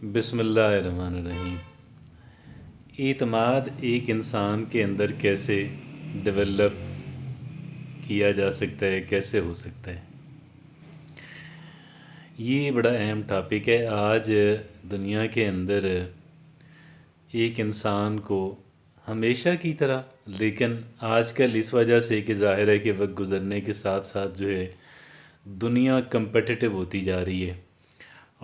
بسم اللہ الرحمن الرحیم۔ اعتماد ایک انسان کے اندر کیسے ڈیولپ کیا جا سکتا ہے، کیسے ہو سکتا ہے؟ یہ بڑا اہم ٹاپک ہے۔ آج دنیا کے اندر ایک انسان کو ہمیشہ کی طرح، لیکن آج کل اس وجہ سے کہ ظاہر ہے کہ وقت گزرنے کے ساتھ ساتھ جو ہے دنیا کمپٹیٹو ہوتی جا رہی ہے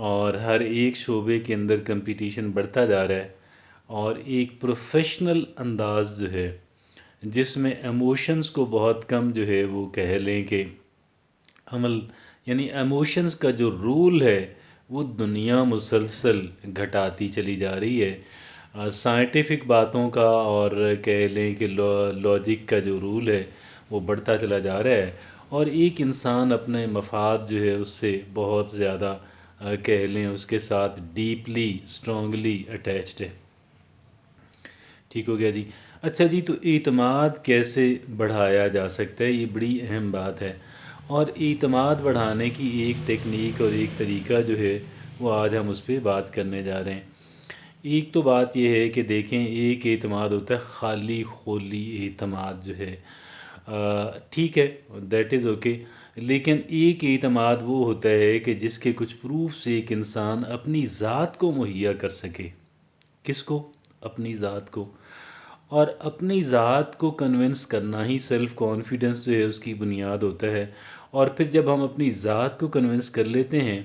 اور ہر ایک شعبے کے اندر کمپٹیشن بڑھتا جا رہا ہے، اور ایک پروفیشنل انداز جو ہے جس میں ایموشنز کو بہت کم جو ہے وہ کہہ لیں کہ عمل، یعنی ایموشنز کا جو رول ہے وہ دنیا مسلسل گھٹاتی چلی جا رہی ہے۔ سائنٹیفک باتوں کا اور کہہ لیں کہ لاجک کا جو رول ہے وہ بڑھتا چلا جا رہا ہے، اور ایک انسان اپنے مفاد جو ہے اس سے بہت زیادہ کہہ لیں اس کے ساتھ ڈیپلی اسٹرانگلی اٹیچڈ ہے۔ ٹھیک ہو گیا جی۔ اچھا جی، تو اعتماد کیسے بڑھایا جا سکتا ہے؟ یہ بڑی اہم بات ہے، اور اعتماد بڑھانے کی ایک ٹیکنیک اور ایک طریقہ جو ہے وہ آج ہم اس پہ بات کرنے جا رہے ہیں۔ ایک تو بات یہ ہے کہ دیکھیں، ایک اعتماد ہوتا ہے خالی خولی اعتماد جو ہے، ٹھیک ہے، دیٹ از اوکے، لیکن ایک اعتماد وہ ہوتا ہے کہ جس کے کچھ پروف سے ایک انسان اپنی ذات کو مہیا کر سکے۔ کس کو؟ اپنی ذات کو۔ اور اپنی ذات کو کنونس کرنا ہی سیلف کانفیڈنس جو ہے اس کی بنیاد ہوتا ہے۔ اور پھر جب ہم اپنی ذات کو کنونس کر لیتے ہیں،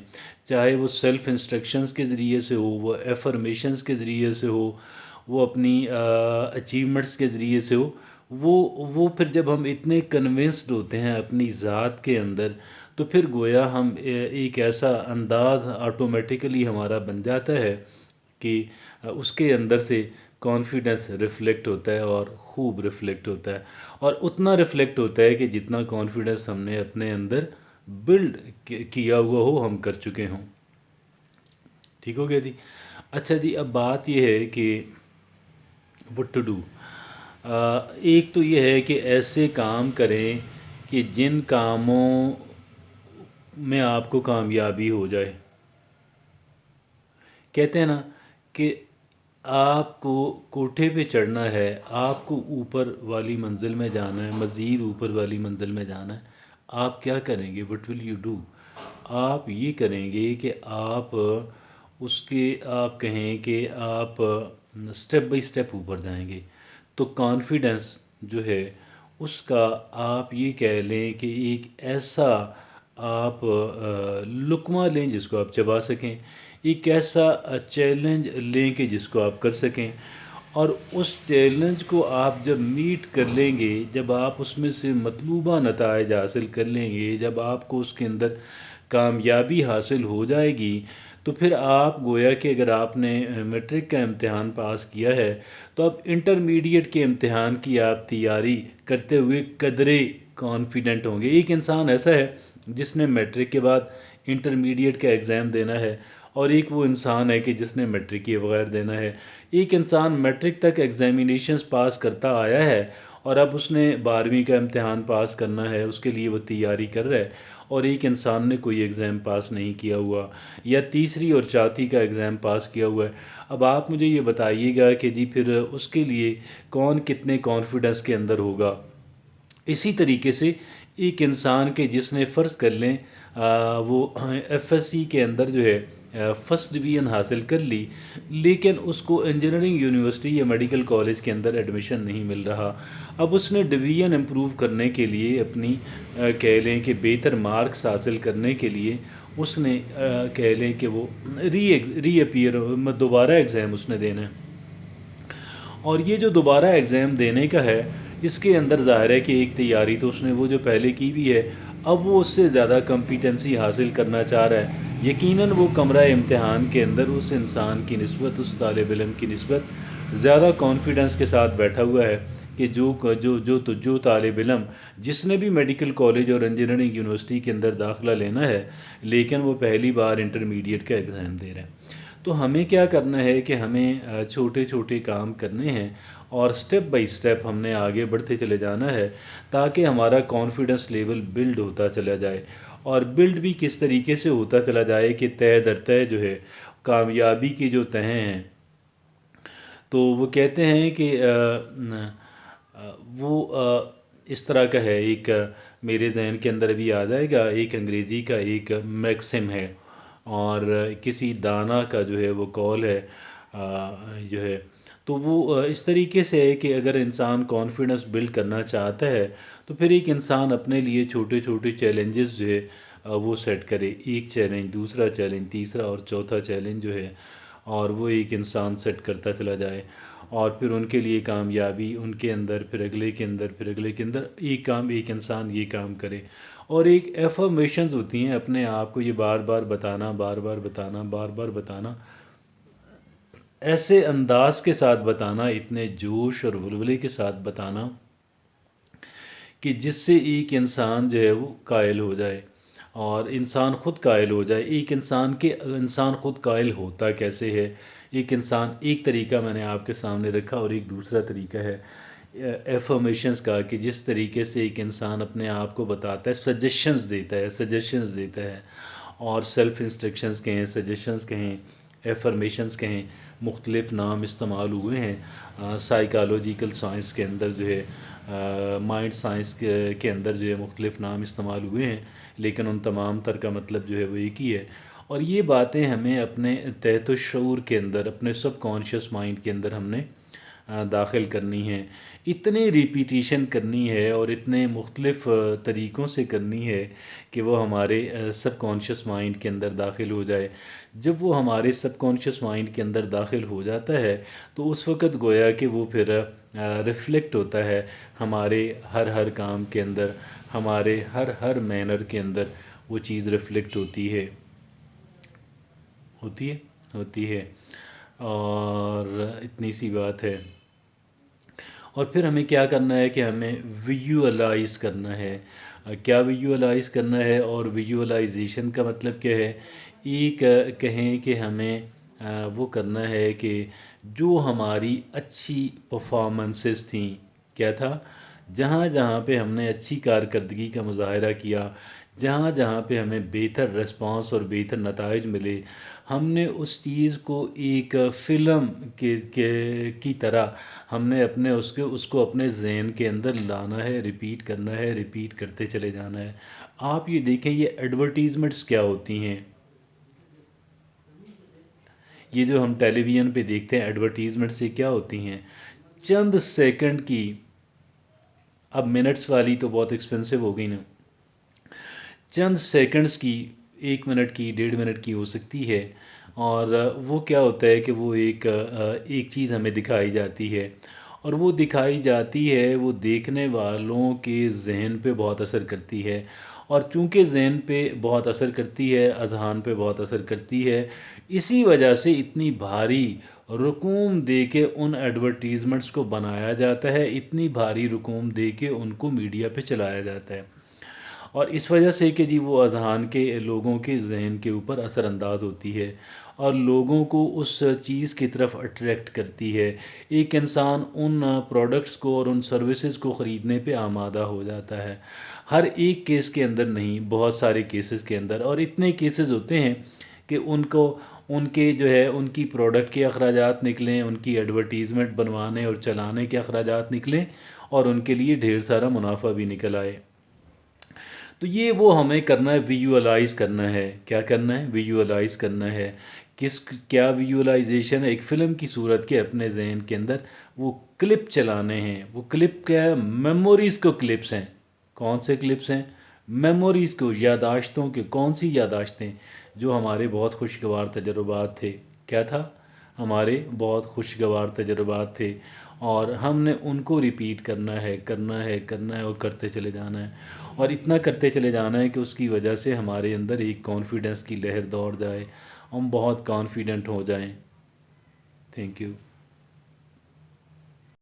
چاہے وہ سیلف انسٹرکشنز کے ذریعے سے ہو، وہ ایفرمیشنز کے ذریعے سے ہو، وہ اپنی اچیومنٹس کے ذریعے سے ہو، وہ پھر جب ہم اتنے کنونسڈ ہوتے ہیں اپنی ذات کے اندر، تو پھر گویا ہم ایک ایسا انداز آٹومیٹیکلی ہمارا بن جاتا ہے کہ اس کے اندر سے کانفیڈنس ریفلیکٹ ہوتا ہے، اور خوب ریفلیکٹ ہوتا ہے، اور اتنا ریفلیکٹ ہوتا ہے کہ جتنا کانفیڈنس ہم نے اپنے اندر بلڈ کیا ہوا ہو، ہم کر چکے ہوں۔ ٹھیک ہو گیا جی۔ اچھا جی، اب بات یہ ہے کہ وٹ ٹو ڈو۔ ایک تو یہ ہے کہ ایسے کام کریں کہ جن کاموں میں آپ کو کامیابی ہو جائے۔ کہتے ہیں نا کہ آپ کو کوٹھے پہ چڑھنا ہے، آپ کو اوپر والی منزل میں جانا ہے، مزید اوپر والی منزل میں جانا ہے، آپ کیا کریں گے؟ What will you do? آپ یہ کریں گے کہ آپ آپ کہیں کہ آپ سٹیپ بائی سٹیپ اوپر جائیں گے۔ تو کانفیڈنس جو ہے اس کا آپ یہ کہہ لیں کہ ایک ایسا آپ لقمہ لیں جس کو آپ چبا سکیں، ایک ایسا چیلنج لیں کہ جس کو آپ کر سکیں، اور اس چیلنج کو آپ جب میٹ کر لیں گے، جب آپ اس میں سے مطلوبہ نتائج حاصل کر لیں گے، جب آپ کو اس کے اندر کامیابی حاصل ہو جائے گی، تو پھر آپ گویا کہ اگر آپ نے میٹرک کا امتحان پاس کیا ہے تو اب انٹرمیڈیٹ کے امتحان کی آپ تیاری کرتے ہوئے قدرے کانفیڈنٹ ہوں گے۔ ایک انسان ایسا ہے جس نے میٹرک کے بعد انٹرمیڈیٹ کا ایگزام دینا ہے، اور ایک وہ انسان ہے کہ جس نے میٹرک کے بغیر دینا ہے۔ ایک انسان میٹرک تک ایگزامینیشنز پاس کرتا آیا ہے، اور اب اس نے 12ویں کا امتحان پاس کرنا ہے، اس کے لیے وہ تیاری کر رہا ہے، اور ایک انسان نے کوئی ایگزام پاس نہیں کیا ہوا، یا تیسری اور چوتھی کا ایگزام پاس کیا ہوا ہے۔ اب آپ مجھے یہ بتائیے گا کہ جی پھر اس کے لیے کون کتنے کانفیڈنس کے اندر ہوگا؟ اسی طریقے سے ایک انسان کے جس نے فرض کر لیں وہ ایف ایس سی کے اندر جو ہے فرسٹ ڈویژن حاصل کر لی، لیکن اس کو انجینئرنگ یونیورسٹی یا میڈیکل کالج کے اندر ایڈمیشن نہیں مل رہا۔ اب اس نے ڈویژن امپروو کرنے کے لیے، اپنی کہہ لیں کہ بہتر مارکس حاصل کرنے کے لیے، اس نے کہہ لیں کہ وہ ری اپیئر دوبارہ ایگزام اس نے دینا ہے، اور یہ جو دوبارہ ایگزام دینے کا ہے، اس کے اندر ظاہر ہے کہ ایک تیاری تو اس نے وہ جو پہلے کی بھی ہے، اب وہ اس سے زیادہ کمپیٹنسی حاصل کرنا چاہ رہا ہے۔ یقیناً وہ کمرہ امتحان کے اندر اس انسان کی نسبت، اس طالب علم کی نسبت زیادہ کانفیڈنس کے ساتھ بیٹھا ہوا ہے کہ جو طالب علم جس نے بھی میڈیکل کالج اور انجینئرنگ یونیورسٹی کے اندر داخلہ لینا ہے، لیکن وہ پہلی بار انٹرمیڈیٹ کا ایگزام دے رہا ہے۔ تو ہمیں کیا کرنا ہے کہ ہمیں چھوٹے چھوٹے کام کرنے ہیں، اور سٹیپ بائی سٹیپ ہم نے آگے بڑھتے چلے جانا ہے، تاکہ ہمارا کانفیڈنس لیول بلڈ ہوتا چلا جائے۔ اور بلڈ بھی کس طریقے سے ہوتا چلا جائے کہ تہ در تہ جو ہے کامیابی کی جو تہیں ہیں، تو وہ کہتے ہیں کہ وہ اس طرح کا ہے، ایک میرے ذہن کے اندر ابھی آ جائے گا، ایک انگریزی کا ایک میکسم ہے اور کسی دانا کا جو ہے وہ قول ہے جو ہے، تو وہ اس طریقے سے ہے کہ اگر انسان کانفیڈنس بلڈ کرنا چاہتا ہے تو پھر ایک انسان اپنے لیے چھوٹے چھوٹے چیلنجز جو ہے وہ سیٹ کرے، ایک چیلنج، دوسرا چیلنج، تیسرا اور چوتھا چیلنج جو ہے، اور وہ ایک انسان سیٹ کرتا چلا جائے، اور پھر ان کے لیے کامیابی ان کے اندر، پھر اگلے کے اندر، پھر اگلے کے اندر، ایک انسان یہ کام کرے، اور ایک ایفرمیشنز ہوتی ہیں اپنے آپ کو یہ بار بار بتانا، بار بار بتانا، بار بار بتانا، ایسے انداز کے ساتھ بتانا، اتنے جوش اور ولولے کے ساتھ بتانا کہ جس سے ایک انسان جو ہے وہ قائل ہو جائے، اور انسان خود قائل ہو جائے۔ ایک انسان خود قائل ہوتا کیسے ہے؟ ایک انسان، ایک طریقہ میں نے آپ کے سامنے رکھا اور ایک دوسرا طریقہ ہے ایفرمیشنز کا، کہ جس طریقے سے ایک انسان اپنے آپ کو بتاتا ہے، سجیشنز دیتا ہے، اور سیلف انسٹرکشنز کہیں، سجیشنز کہیں، ایفرمیشنز کہیں، مختلف نام استعمال ہوئے ہیں سائیکالوجیکل سائنس کے اندر جو ہے، مائنڈ سائنس کے اندر جو ہے مختلف نام استعمال ہوئے ہیں، لیکن ان تمام تر کا مطلب جو ہے وہ ایک ہی ہے، اور یہ باتیں ہمیں اپنے تحت الشعور کے اندر، اپنے سب کانشیس مائنڈ کے اندر ہم نے داخل کرنی ہے، اتنی ریپیٹیشن کرنی ہے اور اتنے مختلف طریقوں سے کرنی ہے کہ وہ ہمارے سب کانشیس مائنڈ کے اندر داخل ہو جائے۔ جب وہ ہمارے سب کانشیس مائنڈ کے اندر داخل ہو جاتا ہے تو اس وقت گویا کہ وہ پھر ریفلیکٹ ہوتا ہے ہمارے ہر کام کے اندر، ہمارے ہر مینر کے اندر وہ چیز ریفلیکٹ ہوتی ہے ہوتی ہے، اور اتنی سی بات ہے۔ اور پھر ہمیں کیا کرنا ہے کہ ہمیں ویژولائز کرنا ہے۔ کیا ویژولائز کرنا ہے؟ اور ویژولائزیشن کا مطلب کیا ہے؟ ایک کہیں کہ ہمیں وہ کرنا ہے کہ جو ہماری اچھی پرفارمنسز تھیں، کیا تھا؟ جہاں جہاں پہ ہم نے اچھی کارکردگی کا مظاہرہ کیا، جہاں جہاں پہ ہمیں بہتر رسپانس اور بہتر نتائج ملے، ہم نے اس چیز کو ایک فلم کی طرح ہم نے اس کو اپنے ذہن کے اندر لانا ہے، ریپیٹ کرنا ہے، ریپیٹ کرتے چلے جانا ہے۔ آپ یہ دیکھیں، یہ ایڈورٹیزمنٹس کیا ہوتی ہیں؟ یہ جو ہم ٹیلی ویژن پہ دیکھتے ہیں ایڈورٹیزمنٹس، یہ کیا ہوتی ہیں؟ چند سیکنڈ کی، اب منٹس والی تو بہت ایکسپینسو ہو گئی نا، چند سیکنڈز کی، 1 منٹ کی، 1.5 منٹ کی ہو سکتی ہے، اور وہ کیا ہوتا ہے کہ وہ ایک چیز ہمیں دکھائی جاتی ہے، اور وہ دکھائی جاتی ہے، وہ دیکھنے والوں کے ذہن پہ بہت اثر کرتی ہے، اور چونکہ ذہن پہ بہت اثر کرتی ہے، اذہان پہ بہت اثر کرتی ہے، اسی وجہ سے اتنی بھاری رقوم دے کے ان ایڈورٹیزمنٹس کو بنایا جاتا ہے، اتنی بھاری رقوم دے کے ان کو میڈیا پہ چلایا جاتا ہے، اور اس وجہ سے کہ جی وہ اذہان کے لوگوں کے ذہن کے اوپر اثر انداز ہوتی ہے، اور لوگوں کو اس چیز کی طرف اٹریکٹ کرتی ہے۔ ایک انسان ان پروڈکٹس کو اور ان سروسز کو خریدنے پہ آمادہ ہو جاتا ہے، ہر ایک کیس کے اندر نہیں، بہت سارے کیسز کے اندر، اور اتنے کیسز ہوتے ہیں کہ ان کے جو ہے ان کی پروڈکٹ کے اخراجات نکلیں، ان کی ایڈورٹیزمنٹ بنوانے اور چلانے کے اخراجات نکلیں، اور ان کے لیے ڈھیر سارا منافع بھی نکل آئے۔ تو یہ وہ ہمیں کرنا ہے، ویژولائز کرنا ہے۔ کیا کرنا ہے؟ ویژولائز کرنا ہے۔ کیا ویژولائزیشن ہے؟ ایک فلم کی صورت کے اپنے ذہن کے اندر وہ کلپ چلانے ہیں۔ وہ کلپ کیا ہے؟ میموریز کو کلپس ہیں۔ کون سے کلپس ہیں؟ میموریز کو، یاداشتوں کے۔ کون سی یاداشتیں؟ جو ہمارے بہت خوشگوار تجربات تھے۔ کیا تھا؟ ہمارے بہت خوشگوار تجربات تھے، اور ہم نے ان کو ریپیٹ کرنا ہے، کرنا ہے، کرنا ہے، اور کرتے چلے جانا ہے، اور اتنا کرتے چلے جانا ہے کہ اس کی وجہ سے ہمارے اندر ایک کانفیڈنس کی لہر دوڑ جائے، ہم بہت کانفیڈنٹ ہو جائیں۔ Thank you.